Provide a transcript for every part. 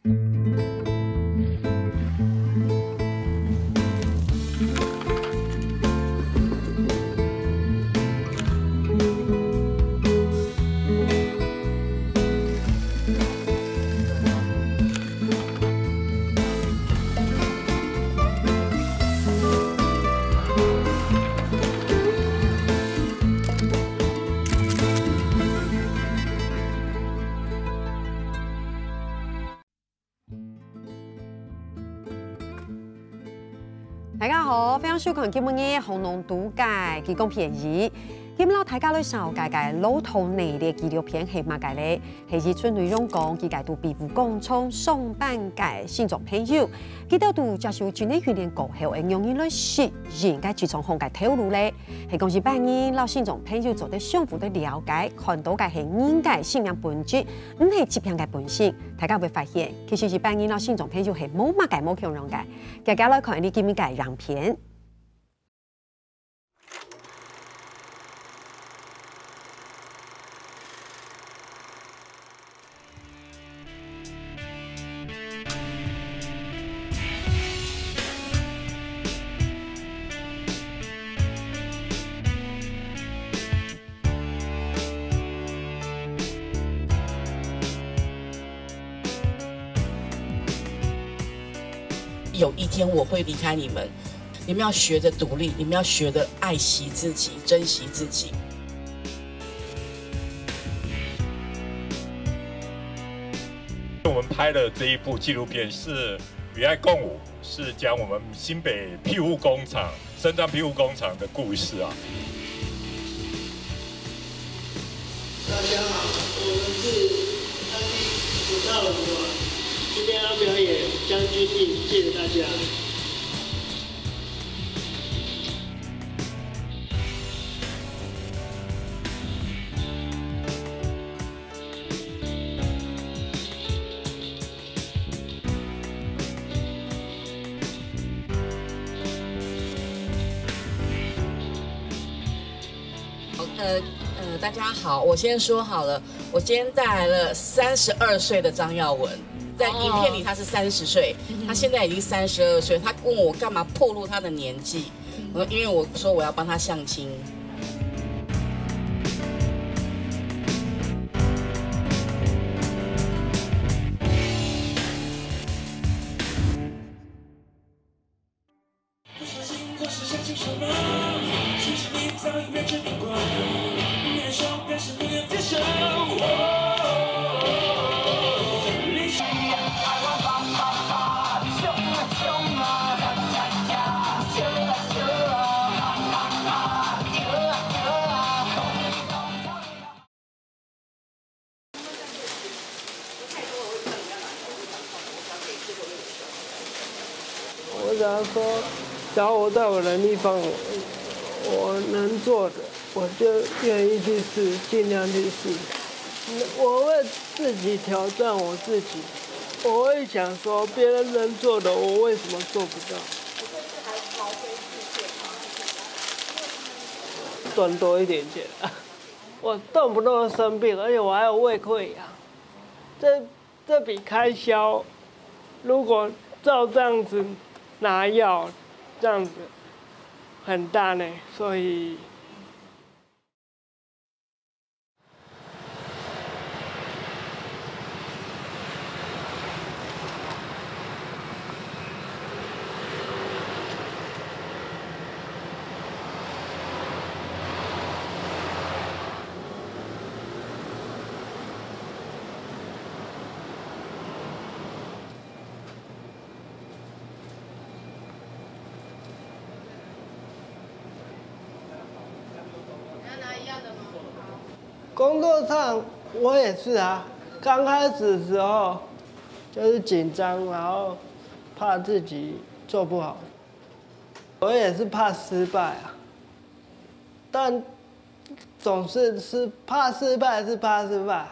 大家好，欢迎收看今日嘅《红龙独界》，佢讲便宜。今日大家嚟上介介老土內嘅紀錄片係乜嘅咧？係以村內容講佢介到庇護工廠上班嘅新族朋友，佢到度接受專業訓練過後，會用於嚟實現嘅自從行嘅透露咧。係講是扮演老新族朋友做得相互的了解，看到嘅係人嘅信仰本質，唔係疾病嘅本性。大家會發現，其實是扮演老新族朋友係冇乜嘅冇強容嘅。大家來看呢今日嘅樣片。有一天我会离开你们，你们要学着独立，你们要学着爱惜自己，珍惜自己。我们拍的这一部纪录片是《与爱共舞》，是讲我们新北庇护工厂、生产庇护工厂的故事啊。大家好，我们是安迪舞蹈舞。今天要表演《将军令》，谢谢大家。大家好，我先说好了，我今天带来了32岁的张耀文。在影片里他是30岁，他现在已经32岁。他问我干嘛暴露他的年纪，我说因为我说我要帮他相亲。我想说，只要我在我能力范围，我能做的，我就愿意去试，尽量去试。我会自己挑战我自己，我会想说，别人能做的，我为什么做不到？赚多一点钱啊！我动不动就生病，而且我还有胃溃疡，这笔开销，如果照这样子拿药，这样子很大呢，所以。工作上我也是啊，刚开始的时候就是紧张，然后怕自己做不好，我也是怕失败啊。但总是怕失败，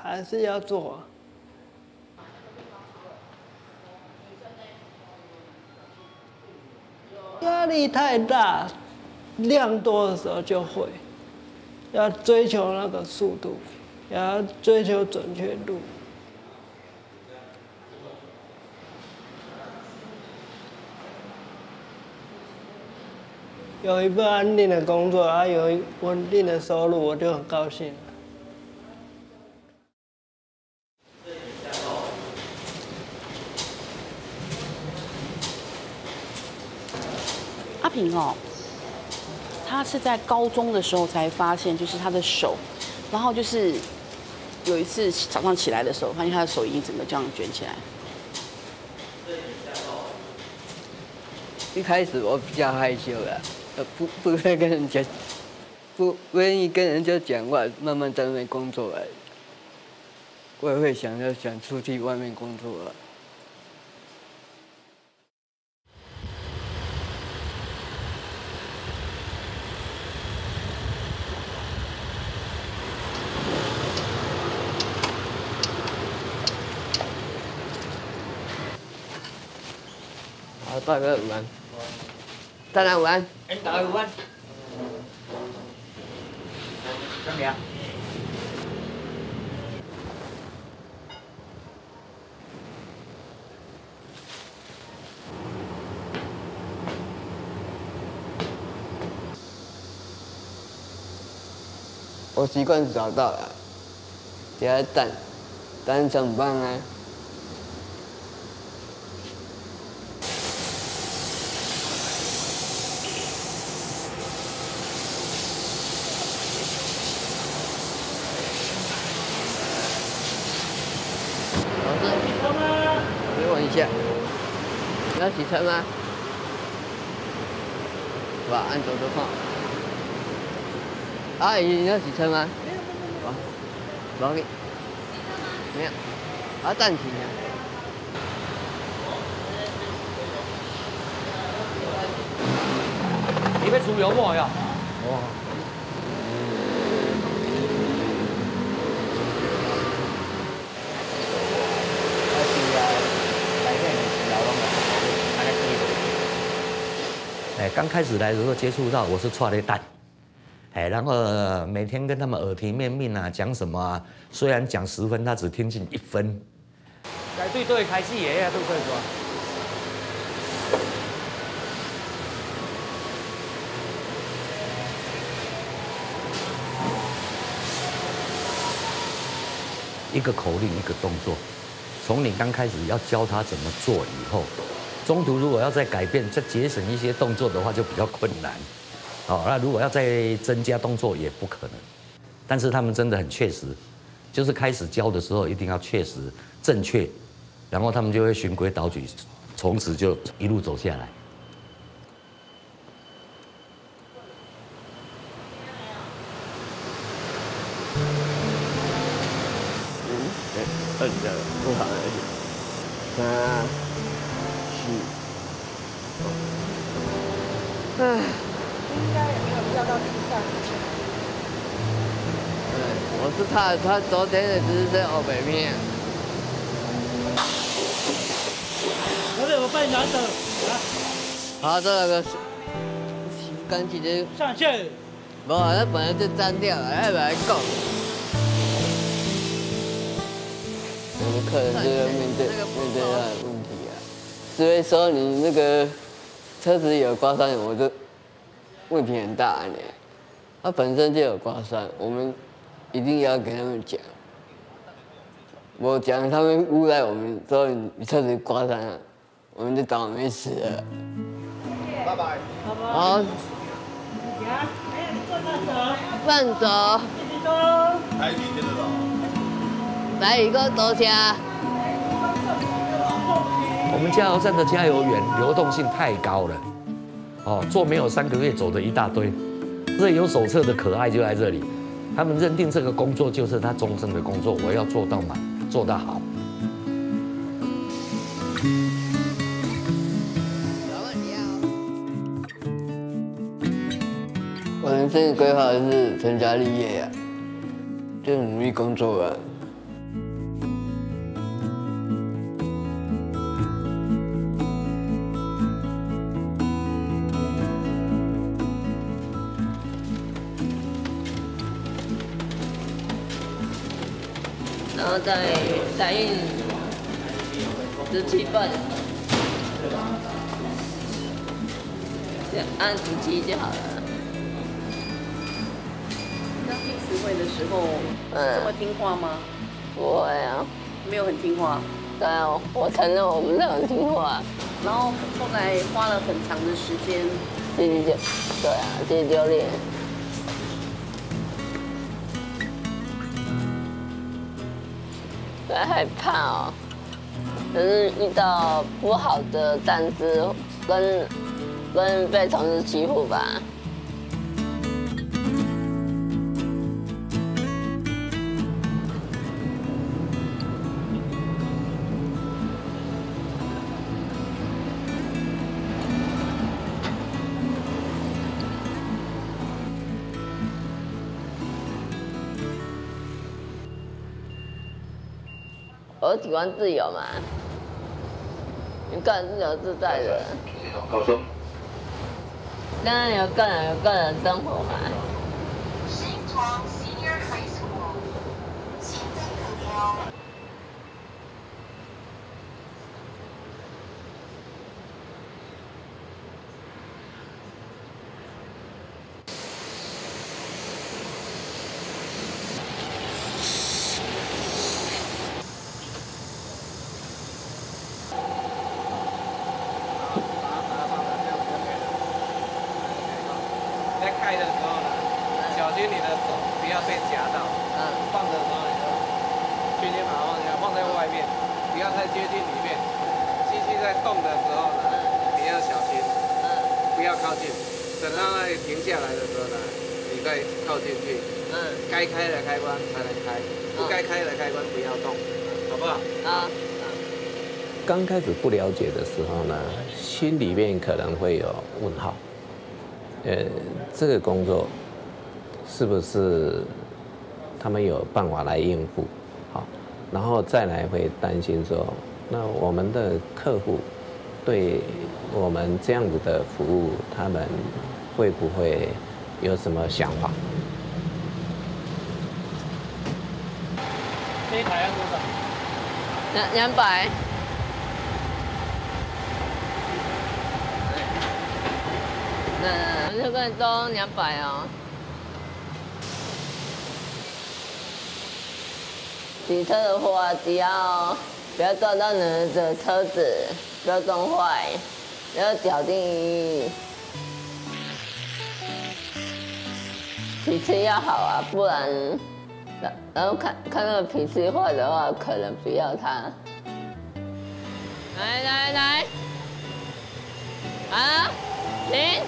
还是要做啊。压力太大，量多的时候就会。要追求那个速度，也要追求准确度。有一份安定的工作，啊，有稳定的收入，我就很高兴。阿平哦，他是在高中的时候才发现，就是他的手，然后就是有一次早上起来的时候，发现他的手已经整个这样卷起来。一开始我比较害羞啦，不会跟人家，不愿意跟人家讲话，慢慢在外面工作而已。我也会想出去外面工作啊。好，大哥午安。大家午安。大家午安。怎么样？我习惯早到了，等下等上班啊。你要洗车吗？是吧？按左手放。阿姨，你要洗车吗？好，不要紧。没有，啊，暂停啊。你要出油冇呀？哦。刚开始来的时候接触到我是错的蛋，然后每天跟他们耳提面命啊，讲什么啊？虽然讲10分，他只听进1分。该对对开始的呀，对对说。一个口令，一个动作，从你刚开始要教他怎么做以后。中途如果要再改变、再节省一些动作的话，就比较困难。哦，那如果要再增加动作也不可能。但是他们真的很确实，就是开始教的时候一定要确实正确，然后他们就会循规蹈矩，从此就一路走下来。2个不好而已。3。唉，应该也没有掉到地上。我是他昨天的只是在后北面。我有被拿走。好，这个洗干净的。上去。无，那本来就脏掉了，还来讲。我们客人就要面对他的问题啊，所以说你那个。车子有刮伤，我就问题很大呢。它本身就有刮伤，我们一定要给他们讲。我讲他们诬赖我们说你车子刮伤了，我们就倒霉死了。拜拜。好。慢走。来一个多加。我们加油站的加油员流动性太高了，哦，做没有3个月走的一大堆，这有手册的可爱就在这里。他们认定这个工作就是他终身的工作，我要做到满，做到好。我人生的规划是成家立业呀，就努力工作啊。然后再打印17份。按主机就好了。那听词汇的时候，这么听话吗？不会啊，没有很听话。对啊，我承认我不是很听话。然后后来花了很长的时间，对啊，自己就练。害怕哦，可是遇到不好的站姿，跟被同事欺负吧。我喜欢自由嘛，你个人自由自在的。高升。当然有个人生活嘛。新庄 Senior High School， 现在可调。在开的时候呢，小心你的手不要被夹到。放的时候你就轻轻把它放下，放在外面，不要太接近里面。机器在动的时候呢，你要小心，不要靠近。等它停下来的时候呢，你再靠进去。该开的开关才能开，不该开的开关不要动，好不好？刚开始不了解的时候呢，心里面可能会有问号。这个工作是不是他们有办法来应付？好，然后再来会担心说，那我们的客户对我们这样子的服务，他们会不会有什么想法？这一台要多少？200。那这个都200哦。洗车的话，只要不要撞到你的车子，不要撞坏，要脚定脾气要好啊，不然，然后看那个脾气坏的话，可能不要他。来，啊，停。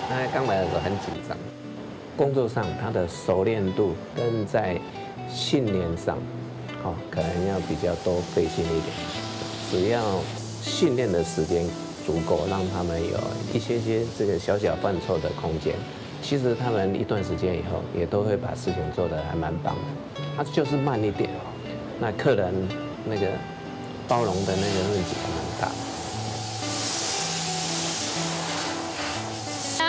他刚来的时候很紧张，工作上他的熟练度跟在训练上，可能要比较多费心一点。只要训练的时间足够，让他们有一些这个小犯错的空间，其实他们一段时间以后也都会把事情做得还蛮棒的。他就是慢一点，那客人那个包容的那个问题蛮大。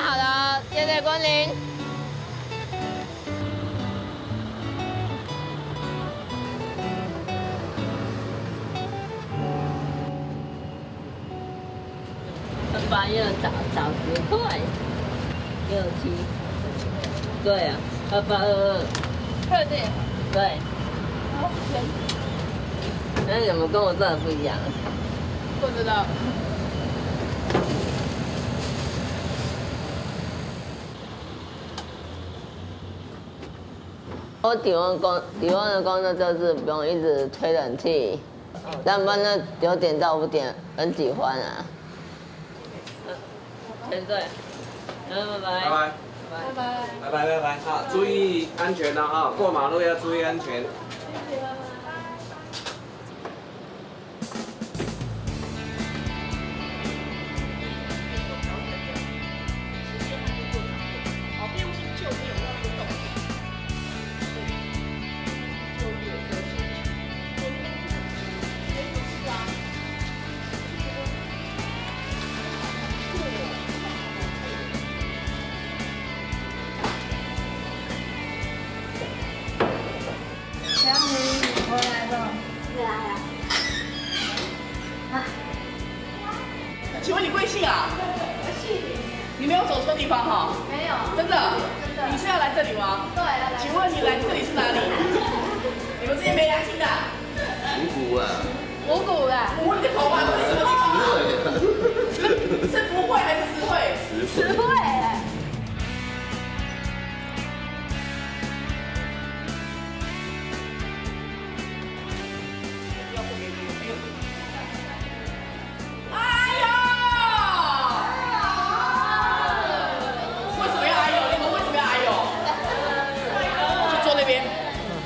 好的，谢谢光临。8要找10块，67，对啊，2822，确定？对。那你怎么跟我这的不一样？不知道。我体温的工作就是不用一直吹冷气，上班呢9点到5点很喜欢啊。全对，拜拜，啊，注意安全啊，过马路要注意安全。请问你贵姓啊？你没有走错地方哈？没有，真的？真的。你是要来这里吗？对，要来。请问你来这里是哪里？你们这些没良心的。五谷啊。五谷的。五你的头发到底什么地方？是不会还是词汇？词汇。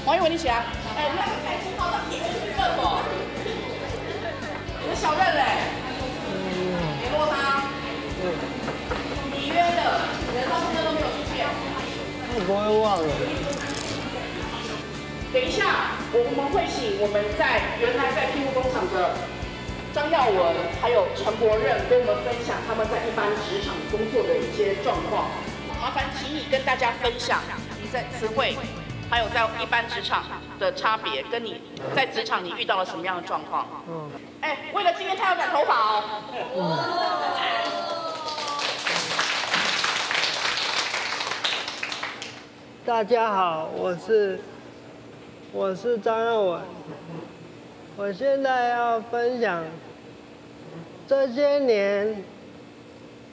王一文，你起来！哎，你那个开气泡的，你去厕所。你的小任嘞？联络他。你约的，人到现在都没有出现。我不会忘了。等一下，我们会请我们原来在庇护工厂的张耀文还有陈柏任跟我们分享他们在一般职场工作的一些状况。麻烦请你跟大家分享你在词汇。还有在一般职场的差别，跟你在职场你遇到了什么样的状况？哎，为了今天他要染头发哦。大家好，我是张耀文，我现在要分享这些年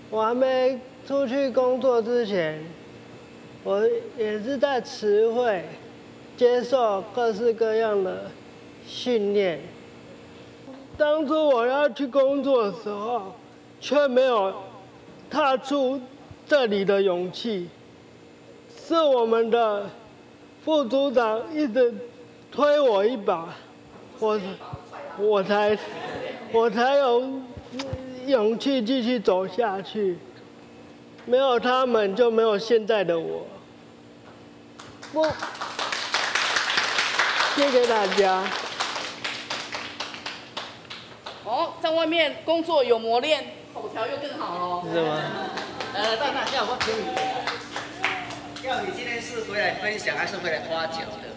我还没出去工作之前。我也是在词汇接受各式各样的训练。当初我要去工作的时候，却没有踏出这里的勇气。是我们的副组长一直推我一把，我才有勇气继续走下去。没有他们，就没有现在的我。谢谢大家。哦，在外面工作有磨练，口条又更好喽。是吗？蛋蛋，要我请你。要你今天是回来分享还是回来花脚的？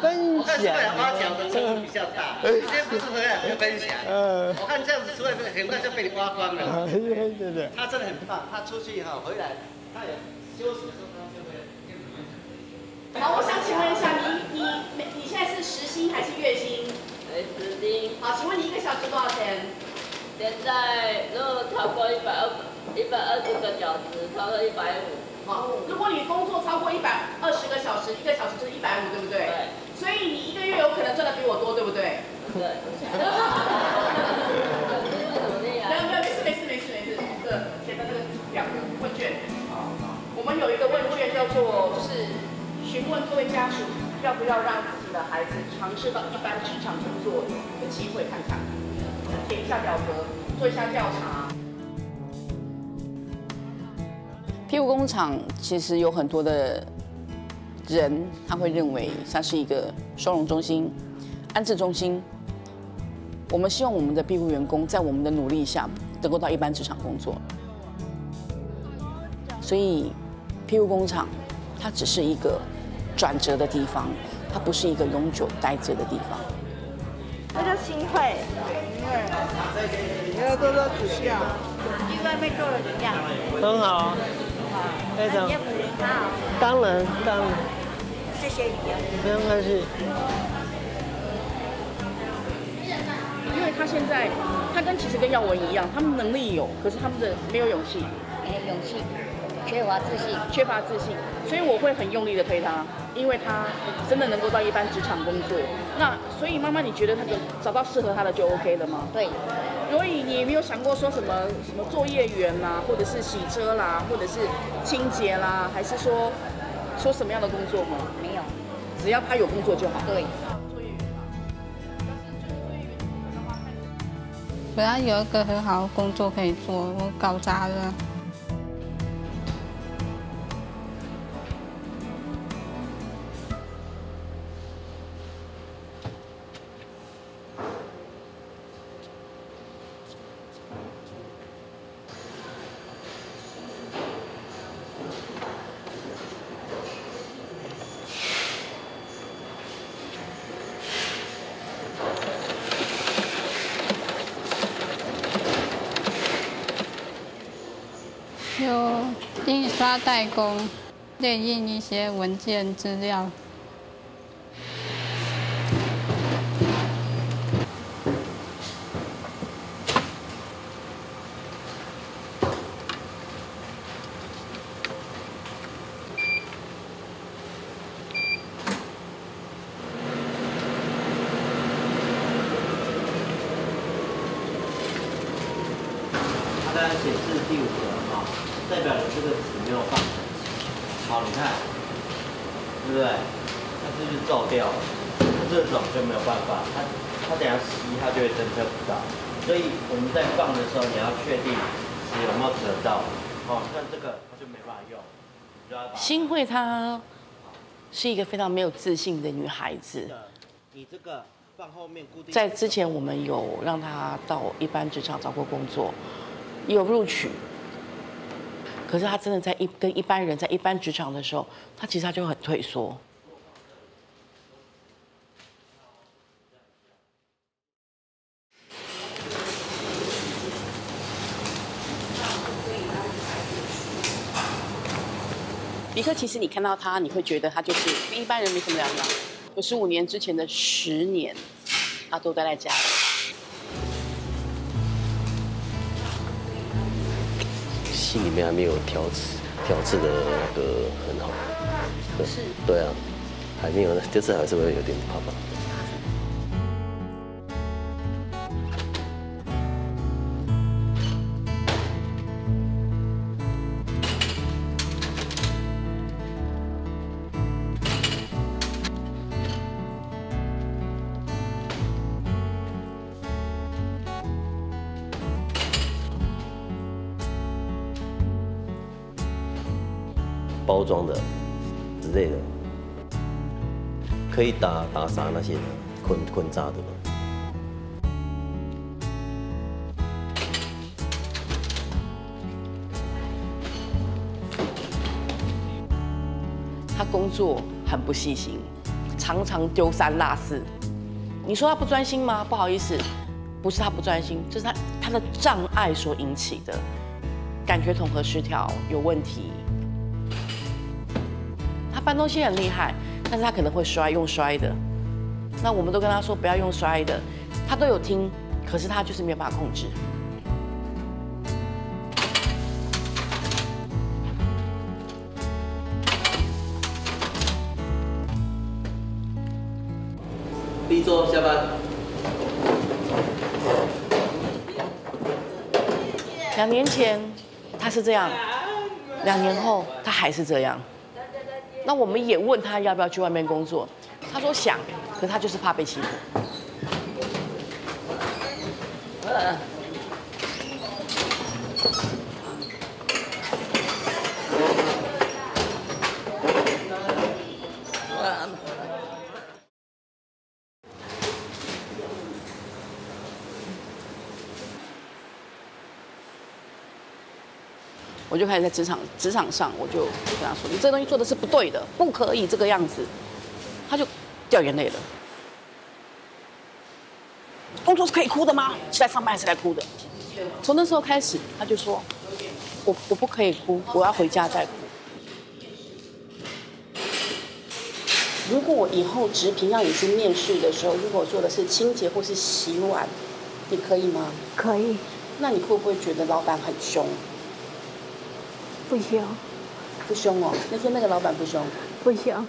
分享。我看是回来花脚的程度比较大，今天不是回来分享。我看这样子出来很快就被你挖光了。对。他真的很棒，他出去哈回来，他有休息的时候他就会。好，我想请问一下，你现在是时薪还是月薪？时薪。好，请问你1个小时多少钱？现在如果超过120个小时，超过150。好，如果你工作超过120个小时，1个小时就是150，对不对？对。所以你1个月有可能赚的比我多，对不对？对。没事。这前面这个表格问卷，我们有一个问卷叫做就是询问各位家属要不要让自己的孩子尝试到一般职场工作的机会看看，填一下表格，做一下调查。庇护工厂其实有很多的人，他会认为它是一个收容中心、安置中心。我们希望我们的庇护员工在我们的努力下，能够到一般职场工作。所以，庇护工厂它只是一个转折的地方，它不是一个永久待着的地方。这叫新会，你要多多指教。你外面做的怎么样？很好，非常。业务员好。当然。谢谢你啊。不用客气。因为他现在，其实跟耀文一样，他们能力有，可是他们的没有勇气，没有勇气，缺乏自信，所以我会很用力的推他，因为他真的能够到一般职场工作。那所以妈妈，你觉得他找到适合他的就 OK 了吗？对。所以你没有想过说什么作业员啦，或者是洗车啦，或者是清洁啦，还是说什么样的工作吗？没有，只要他有工作就好。对。本来有一个很好的工作可以做，我搞砸了。有印刷代工，列印一些文件资料。它显示第5格哈，代表你这个纸没有放整齐。好，你看，对不对？它是不是皱掉了？这种就没有办法，它等下吸它就会侦测不到。所以我们在放的时候，你要确定纸有没有折到。哦，像这个它就没办法用。新慧她是一个非常没有自信的女孩子。你这个放后面固定。在之前我们有让她到一般职场找过工作。也有录取，可是他真的在跟一般人在一般职场的时候，他其实就很退缩。比克，其实你看到他，你会觉得他就是跟一般人没什么两样。95年之前的10年，他都待在家里。戏里面还没有调制的那个很好，是，对啊，还没有，这次还是会有点怕怕。包装的之类的，可以打沙那些的，捆扎的。他工作很不细心，常常丢三落四。你说他不专心吗？不好意思，不是他不专心，这是他的障碍所引起的，感觉统合失调有问题。他搬东西很厉害，但是他可能会用摔的。那我们都跟他说不要用摔的，他都有听，可是他就是没有办法控制。第一周下班。 2年前他是这样，2年后他还是这样。那我们也问他要不要去外面工作，他说想，可是他就是怕被欺负。我就开始在职场上，我就跟他说：“你这东西做的是不对的，不可以这个样子。”他就掉眼泪了。工作是可以哭的吗？是来上班还是来哭的？从那时候开始，他就说：“我不可以哭，我要回家再哭。”如果我以后职评让你去面试的时候，如果做的是清洁或是洗碗，你可以吗？可以。那你会不会觉得老板很凶？ 不凶，不凶哦。那天那个老板不凶，不凶。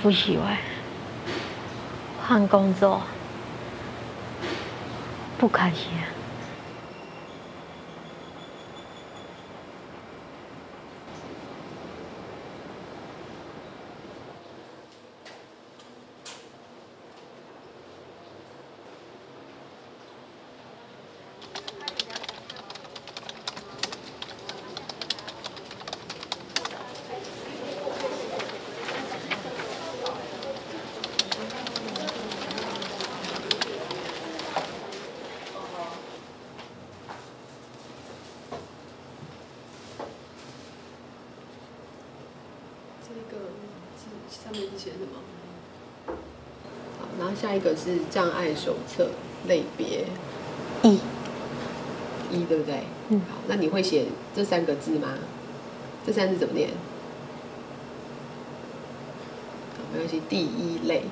不喜欢，换工作，不开心。写什么？好，然后下一个是障碍手册类别一，对不对？好，那你会写这3个字吗？这3字怎么念？好，没关系，第1类。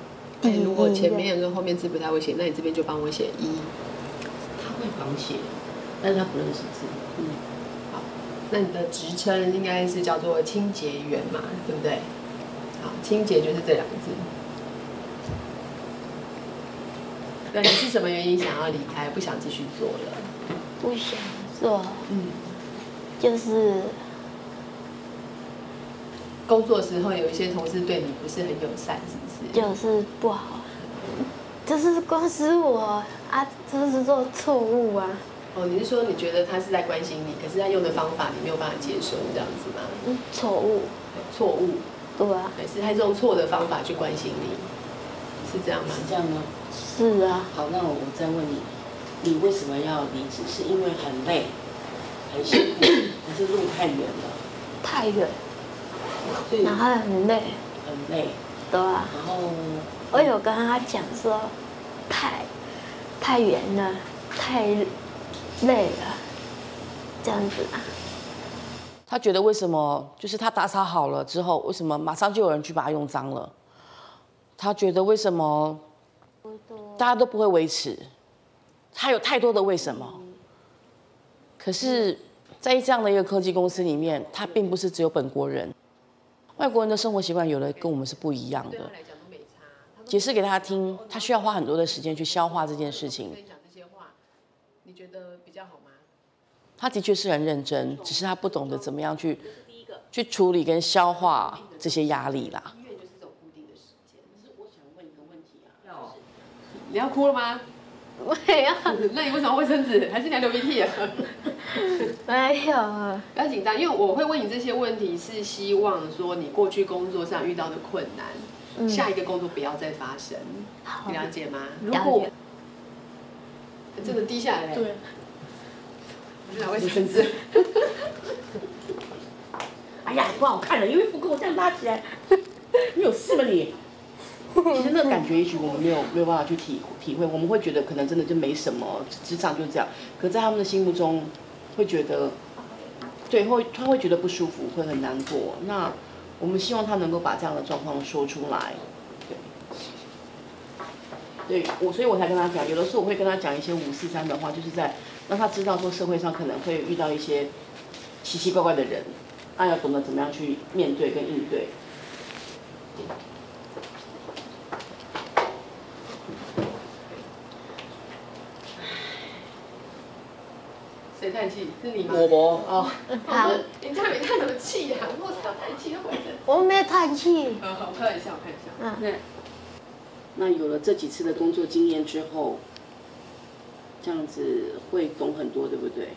如果前面跟后面字不太会写，那你这边就帮我写1。他会仿写，但是他不认识字。好，那你的职称应该是叫做清洁员嘛，对不对？好，清洁就是这2个字。那你是什么原因想要离开，不想继续做了？不想做，就是工作时候有一些同事对你不是很友善，是不是？就是不好，就是公司我就是做错误啊。哦，你是说你觉得他是在关心你，可是他用的方法你没有办法接受，这样子吗？错误。错误。对啊。还是他用错的方法去关心你，是这样吗？是这样吗？是啊。好，那我再问你，你为什么要离职？是因为很累，很辛苦，还是路太远了？太远。然后很累。很累。对啊。然后我有跟他讲说，太远了，太累了，这样子啊。他觉得为什么就是他打扫好了之后，为什么马上就有人去把它用脏了？他觉得为什么大家都不会维持？他有太多的为什么。可是，在这样的一个科技公司里面，他并不是只有本国人，外国人的生活习惯有的跟我们是不一样的。解释给他听，他需要花很多的时间去消化这件事情。你觉得比较好吗？他的确是很认真，只是他不懂得怎么样去处理跟消化这些压力啦。医院就是这种固定的时间。可是我想问一个问题啊，你要哭了吗？没有。那你为什么卫生纸？还是你要流鼻涕啊？没有。不要紧张，因为我会问你这些问题，是希望说你过去工作上遇到的困难，下一个工作不要再发生。你了解吗？如果真的滴下来，对。我去拿卫生纸。哎呀，不好看了，因为腹给我这样拉起来，你有事吗你？其实那个感觉，也许我们没有办法去体会，我们会觉得可能真的就没什么，职场就是这样。可在他们的心目中，会觉得，对，他会觉得不舒服，会很难过。那我们希望他能够把这样的状况说出来，对，所以我才跟他讲，有的时候我会跟他讲一些543的话，就是在让他知道说社会上可能会遇到一些奇奇怪怪的人，那要懂得怎么样去面对跟应对。谁叹气？是你吗？我哦。好。你这样没叹什么气呀？我操，叹气都回事。我没有叹气。好，看一下，我看一下。那有了这几次的工作经验之后，这样子会懂很多，对不对？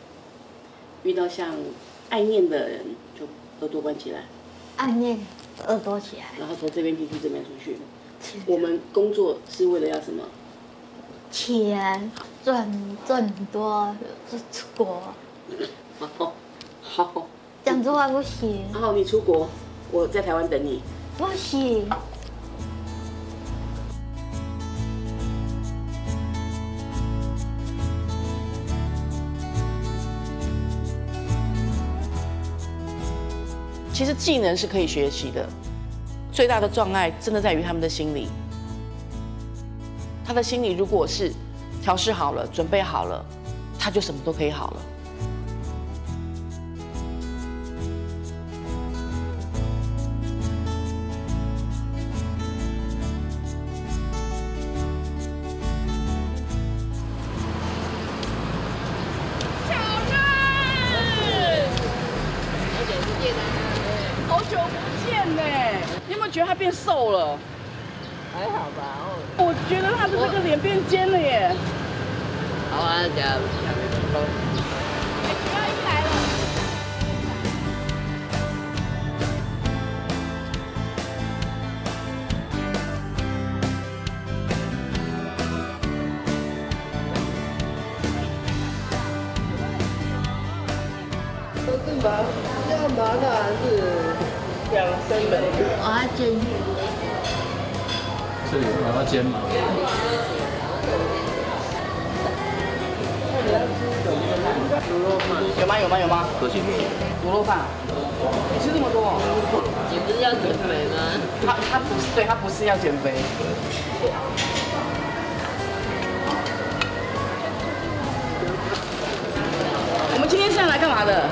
遇到像爱念的人，就耳朵关起来。爱念，耳朵起来。然后从这边进去，这边出去。我们工作是为了要什么？钱，赚很多，就出国。好。这样子话不行。然后你出国，我在台湾等你。不行。其实技能是可以学习的，最大的障碍真的在于他们的心理。他的心理如果是调试好了、准备好了，他就什么都可以好了。好久不见呢，你有没有觉得他变瘦了？还好吧。我觉得他的这个脸变尖了耶。好啊，讲。学阿姨来了。都是麻，要麻辣还是养生的？我要煎鱼。这里有要煎吗？有吗？可惜卤肉饭，你吃这么多？你不是要减肥吗？他不是，对他不是要减肥。我们今天是要来干嘛的？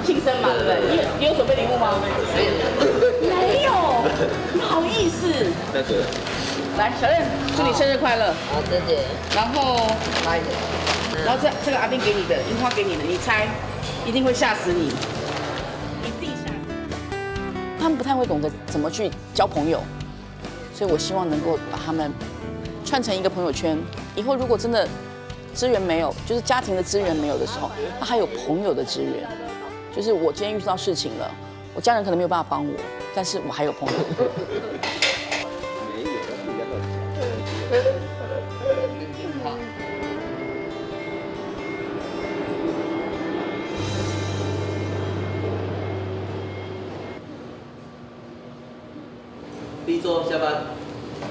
庆生嘛，对不对？你有准备礼物吗？没有，不好意思。来，小燕，祝你生日快乐。好，谢谢。然后这个阿斌给你的，樱花给你的，你猜，一定会吓死你。你自己吓死。他们不太会懂得怎么去交朋友，所以我希望能够把他们串成一个朋友圈。以后如果真的资源没有，就是家庭的资源没有的时候，他还有朋友的资源。就是我今天遇到事情了，我家人可能没有办法帮我，但是我还有朋友。第一桌下班。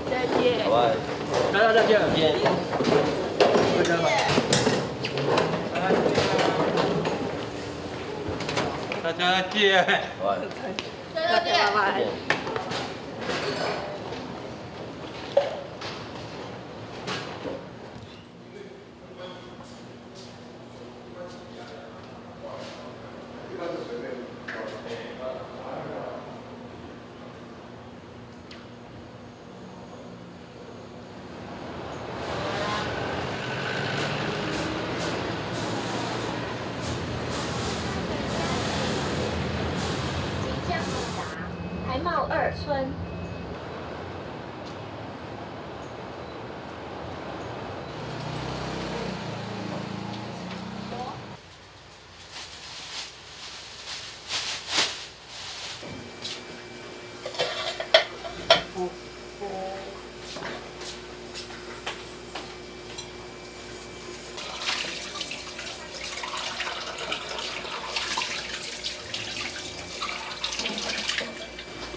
再见。好吧。大家再见。见。回家吧。大家再见。好。大家拜拜。台茂2村。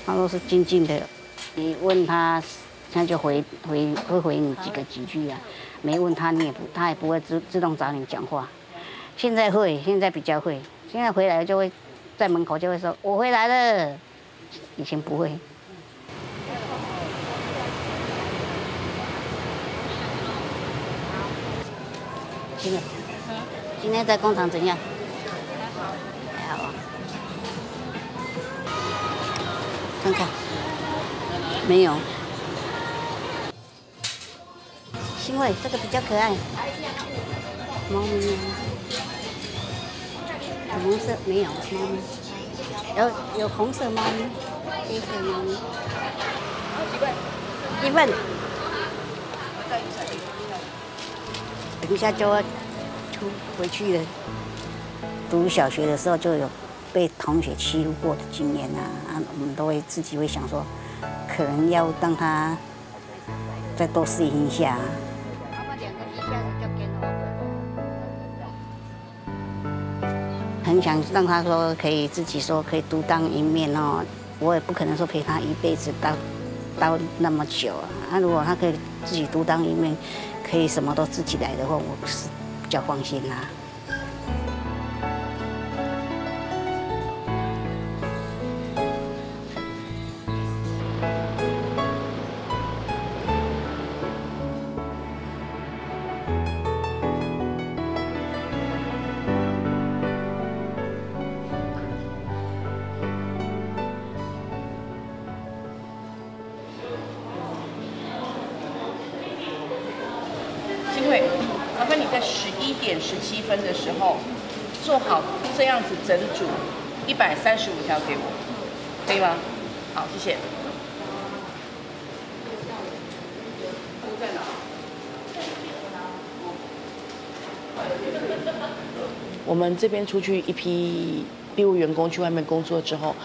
他都是静静的，你问他，他就会回你几句啊。没问他，他也不会自动找你讲话。现在会，现在比较会，现在回来就会在门口就会说我回来了，以前不会。今天在工厂怎样？还好啊。看看，没有。欣慰，这个比较可爱。猫咪啊，粉红色没有猫咪，有红色猫咪，黑色猫咪。1份。等一下就要回去了。读小学的时候就有被同学欺负过的经验啊，我们都会自己会想说，可能要让他再多适应一下。很想让他说可以自己说可以独当一面哦，我也不可能说陪他一辈子到那么久啊。如果他可以自己独当一面，可以什么都自己来的话，我是比较放心啦。欣慰，麻烦你在11点17分的时候做好这样子整组135条给我，可以吗？好，谢谢。在哪？我们这边出去一批庇护员工去外面工作之后，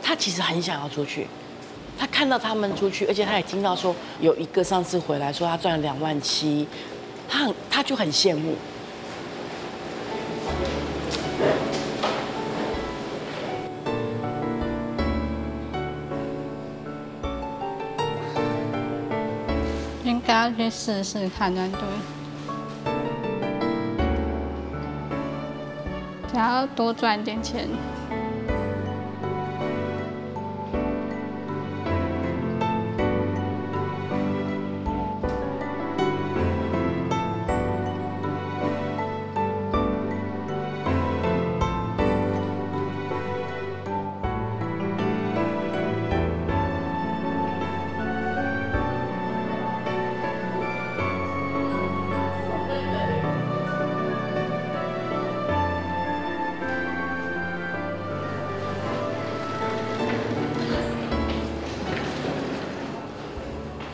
他其实很想要出去。他看到他们出去，而且他也听到说有一个上次回来说他赚了2.7万，他就很羡慕。应该要去试试看才对。想要多赚点钱。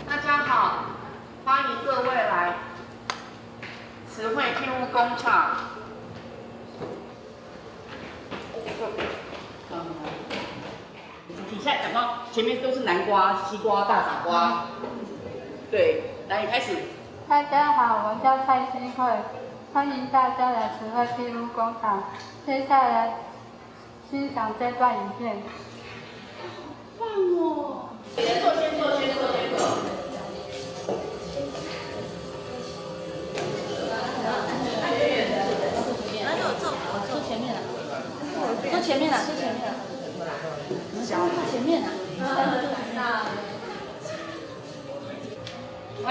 大家好，欢迎各位来慈惠庇护工厂。底下讲到前面都是南瓜、西瓜、大傻瓜。对，来，你开始。大家好，我叫蔡新慧，欢迎大家来慈惠庇护工厂。接下来欣赏这段影片。棒哦！先坐。坐前面了。前面啊！喂，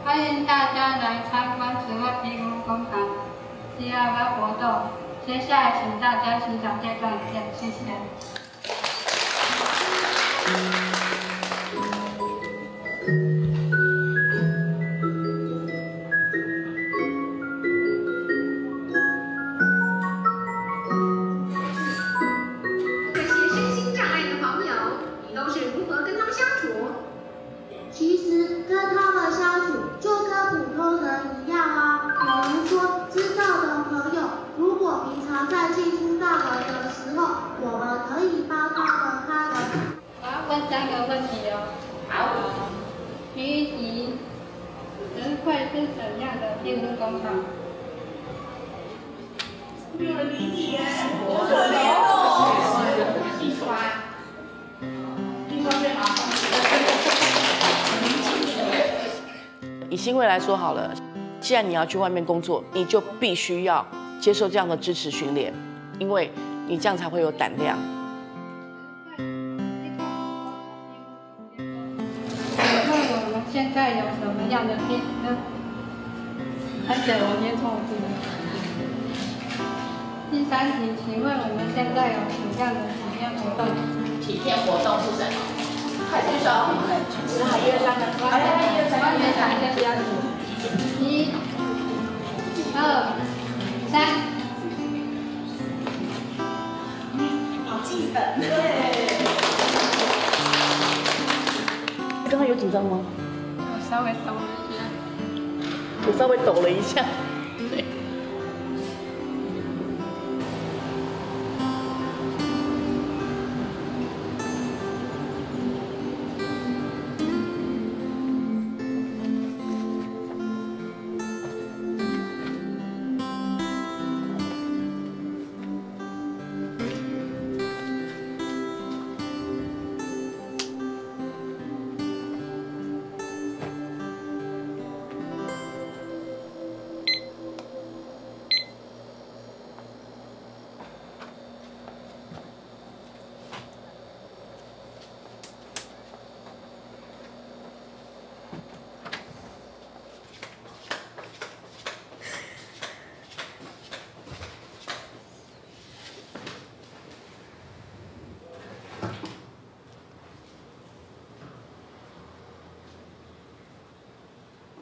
欢迎大家来参观慈惠庇护工厂 DIY 活动。接下来，请大家欣赏这段影片，谢谢。其实跟他们相处就跟普通人一样啊。比如说，知道的朋友，如果平常在进出大门的时候，我们可以帮他们开门。我要问3个问题哦。好。第一题，仁惠是怎样的庇护工厂？没有人理你耶，好可怜哦。地砖最麻烦。以新慧来说好了，既然你要去外面工作，你就必须要接受这样的支持训练，因为你这样才会有胆量。请问我们现在有什么样的庇护？而且我念错字。第3题，请问我们现在有什么样的体验活动？体验活动是什么？快举手！1、2、3个。我也想一个标题。1、2、3。好记本。对。刚刚有紧张吗？我稍微抖了一下。我稍微抖了一下。对。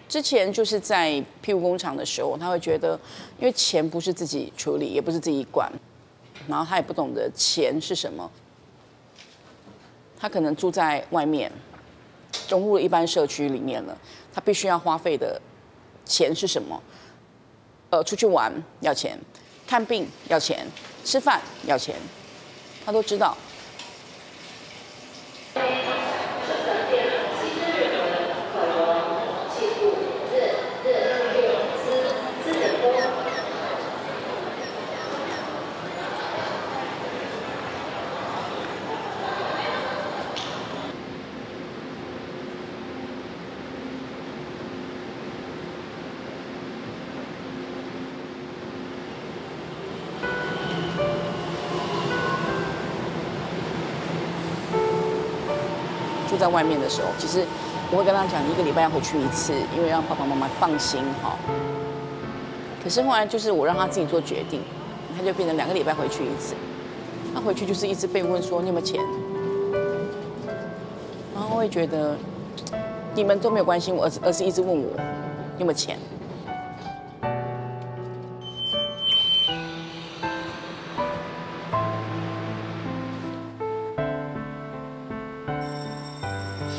之前就是在庇护工厂的时候，他会觉得，因为钱不是自己处理，也不是自己管，然后他也不懂得钱是什么。他可能住在外面，融入了一般社区里面了，他必须要花费的钱是什么？出去玩要钱，看病要钱，吃饭要钱，他都知道。住在外面的时候，其实我会跟他讲，你1个礼拜要回去1次，因为让爸爸妈妈放心哈。可是后来就是我让他自己做决定，他就变成2个礼拜回去1次。他回去就是一直被问说你有没有钱，然后会觉得你们都没有关心我，而是一直问我有没有钱。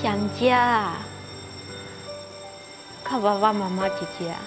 想家啊，靠爸爸妈妈姐姐啊。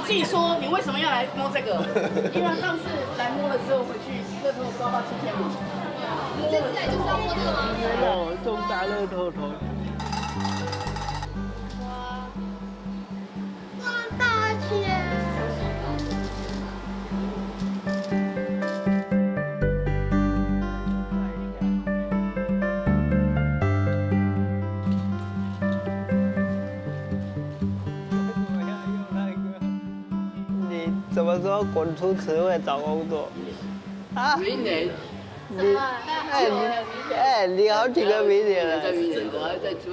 自己说你为什么要来摸这个？因为上次来摸的时候回去乐透刮到7天嘛。这次来就是要摸这个吗？哦，中大乐透头。哇，大钱！什么时候滚出词汇找工作？啊？明年。你好几个明年了，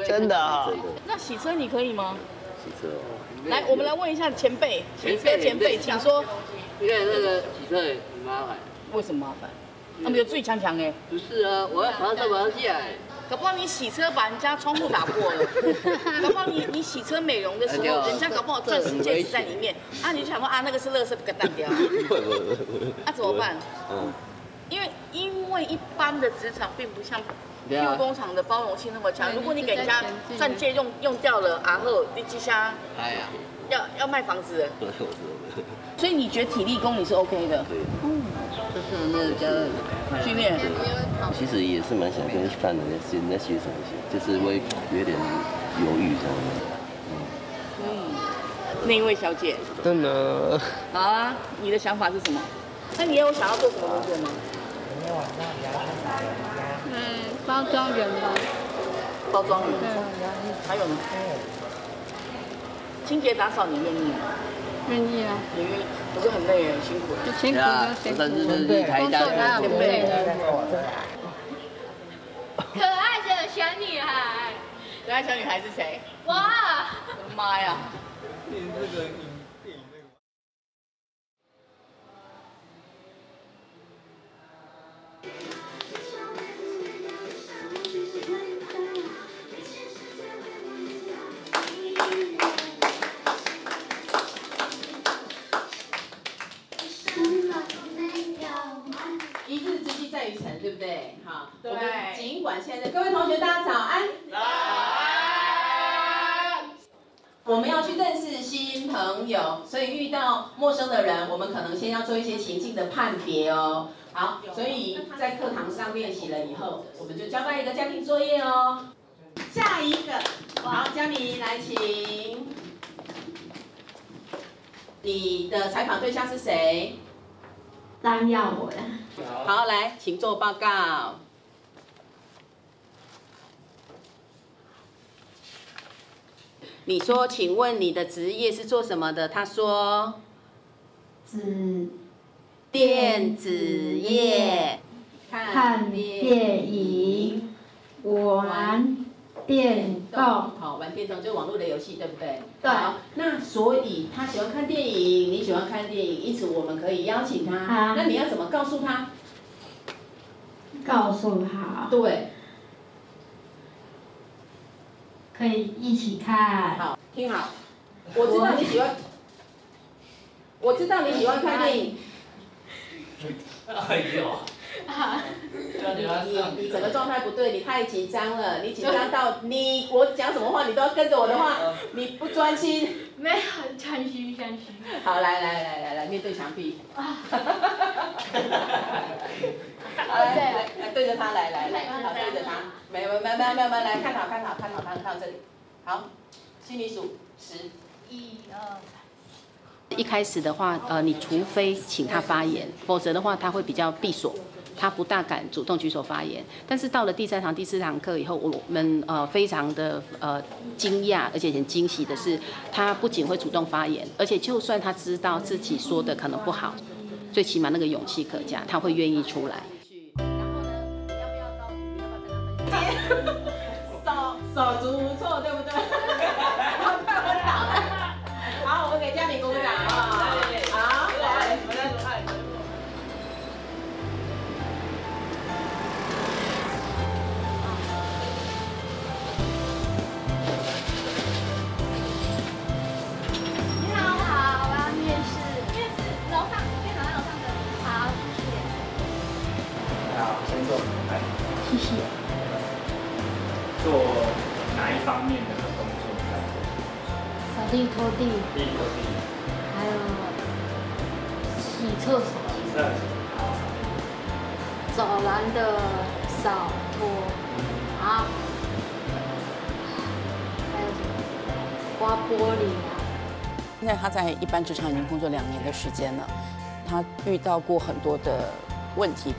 真的啊？那洗车你可以吗？洗车哦。来，我们来问一下前辈，洗车前辈，请说。因为那个洗车很麻烦。为什么麻烦？他们有最强哎。不是啊，我要爬上爬下来。搞不好你洗车把人家窗户打破了，搞不好你洗车美容的时候，人家搞不好钻石戒指在里面，啊，你就想说啊，那个是垃圾，给淡掉。那怎么办？因为一般的职场并不像庇护工厂的包容性那么强。如果你给人家钻戒用掉了，然后你记下，哎呀，要卖房子。所以你觉得体力工你是 OK 的？对。就是那个训练。其实也是蛮想跟犯人在学什么些，就是会有点犹豫这样的。那一位小姐。真的。好啊，你的想法是什么？那你有想要做什么工作吗？包装员吧。包装员。还有呢？清洁打扫你愿意吗？愿意啊。你愿意？不是很累，很辛苦。就辛苦就辛苦。工作哪有不累的？可爱的小女孩。可爱小女孩是谁？哇！我的妈呀！这个影电影那个。一日之计在于晨，对不对？好，我们尽管现在各位同学，大家早安。早安。我们要去认识新朋友，所以遇到陌生的人，我们可能先要做一些情境的判别哦。好，所以在课堂上练习了以后，我们就交代一个家庭作业哦。下一个，好，佳明来请。你的采访对象是谁？张耀文。好，来，请做报告。你说，请问你的职业是做什么的？他说，电子业，看电影，玩电动。好，玩电动就网络的游戏，对不对？对。好，那所以他喜欢看电影，你喜欢看电影，因此我们可以邀请他。那你要怎么告诉他？告诉他。对。可以一起看。好，听好。我知道你喜欢，我知道你喜欢看电影。哎呦！你整个状态不对，你太紧张了，你紧张到我讲什么话你都要跟着我的话，你不专心。没有，谦虚。好，来，面对墙壁。啊。好，来对着他，来，好对着他，没有，来看好这里，好，心里数10。1、2、3。一开始的话，你除非请他发言，否则的话他会比较闭锁。他不大敢主动举手发言，但是到了第3堂、第4堂课以后，我们非常的惊讶，而且很惊喜的是，他不仅会主动发言，而且就算他知道自己说的可能不好，最起码那个勇气可嘉，他会愿意出来。然后呢，你要不要跟他分享？手足无措，对不对？好，快昏倒了。好，我们给嘉敏鼓掌啊！好，来。谢谢。做哪一方面的工作？扫地、拖地。还有洗厕所。走廊的扫拖。好。还有什么？刮玻璃啊。现在他在一般职场已经工作2年的时间了，他遇到过很多的问题，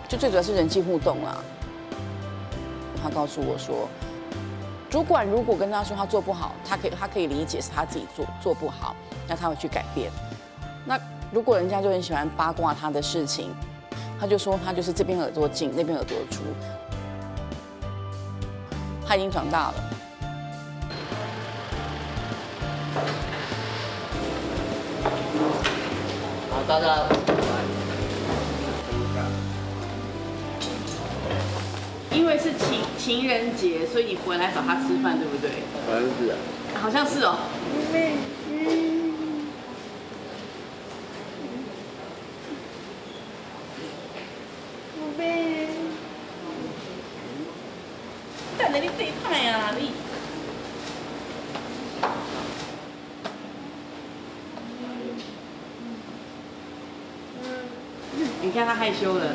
就最主要是人际互动啦。他告诉我说，主管如果跟他说他做不好，他可以理解是他自己做不好，那他会去改变。那如果人家就很喜欢八卦他的事情，他就说他就是这边耳朵进，那边耳朵出。他已经长大了。好，大家。因为是情人节，所以你回来找他吃饭，对不对？好像是啊。好像是哦。宝贝，等着你这一派啊，你。你看他害羞了，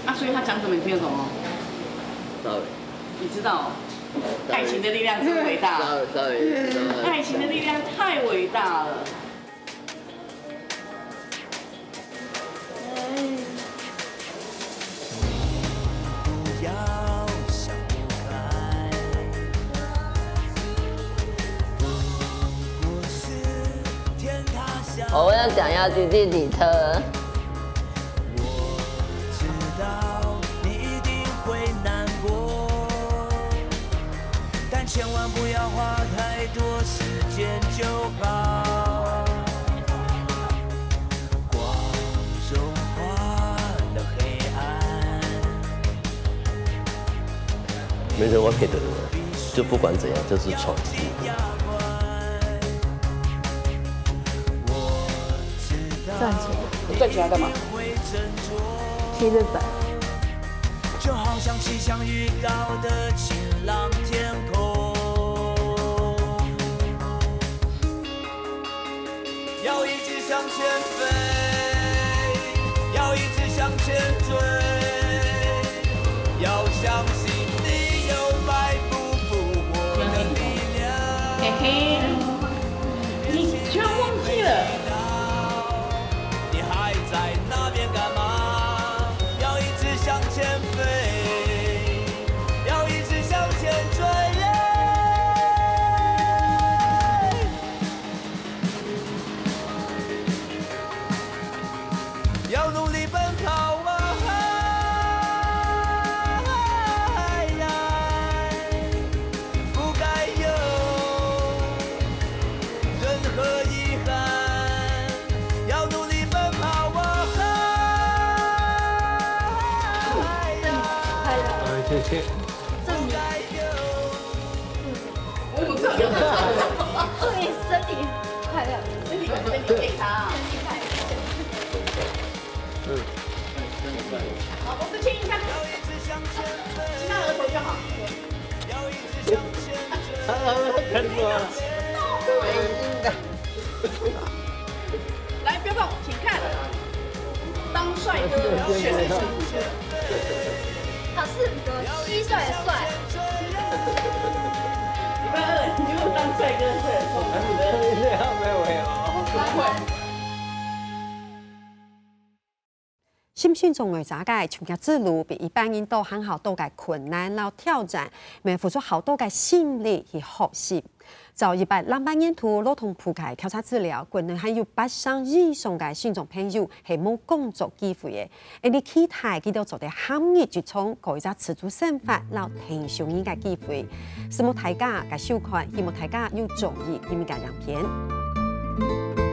啊，所以他讲什么你听得懂哦？你知道，爱情的力量真伟大。爱情的力量太伟大了。我要讲要去电梯车。千万不要花太多时间就好，光融化了黑暗。没人完美的人，就不管怎样，就是闯进。赚钱。赚钱要干嘛？去日本。就好像气象预告的晴朗天空。要一直向前飞，要一直向前追，要相信你有迈不复活的力量。嘿嘿，你居然忘记了？你还在那边干嘛？要一直向前飞，要一直向前追。要努力奔跑啊！不该有任何遗憾。要努力奔跑啊！快乐。谢谢。祝你身体来，不要动，请看，当帅哥选什么？他是蟋蟀也帅。礼拜二你如果当帅哥是很痛苦的。没有。不会。新训中的查解参加之路比一般人都很好多嘅困难，然后挑战，要付出好多嘅心力去学习。就100年度老同普及调查资料，国内还有800以上嘅新众朋友系冇工作机会嘅，而你期待佢哋做啲行业就从改一自主生活，然后提升人嘅机会。希望大家嘅收看，希望大家有注意，佢哋嘅影片。